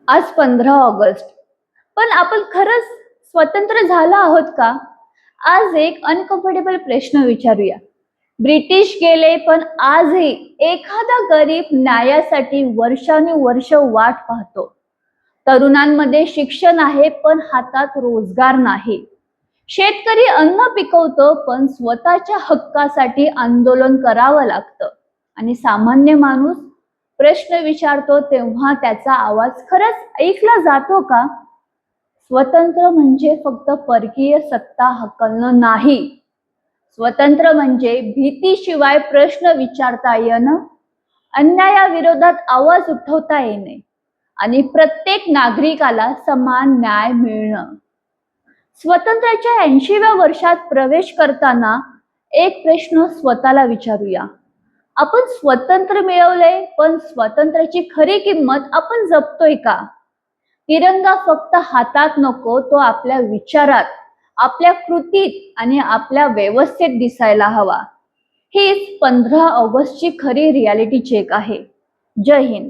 आज 15 ऑगस्ट. पण आपण खरंच स्वतंत्र झालो आहोत का? आज एक अनकम्फर्टेबल प्रश्न विचारूया. ब्रिटिश गेले, पण आजही एखादा गरीब न्यायासाठी वर्षानुवर्ष वाट पाहतो. तरुणांमध्ये शिक्षण आहे, पण हातात रोजगार नाही. शेतकरी अन्न पिकवतो, पण स्वतःच्या हक्कासाठी आंदोलन करावं लागतं. आणि सामान्य माणूस प्रश्न विचारतो तेव्हा त्याचा आवाज खरंच ऐकला जातो का? स्वतंत्र म्हणजे फक्त परकीय सत्ता हाकलणं नाही. स्वतंत्र म्हणजे भीतीशिवाय प्रश्न विचारता येणं, अन्यायाविरोधात आवाज उठवता येणे आणि प्रत्येक नागरिकाला समान न्याय मिळणं. स्वातंत्र्याच्या 80व्या वर्षात प्रवेश करताना एक प्रश्न स्वतःला विचारूया. आपण स्वतंत्र मिळवले, पण स्वातंत्र्याची खरी किंमत आपण जपतोय का? तिरंगा फक्त हातात नको, तो आपल्या विचारात, आपल्या कृतीत आणि आपल्या व्यवस्थेत दिसायला हवा. हीच 15 ऑगस्टची खरी रियालिटी चेक आहे. जय हिंद.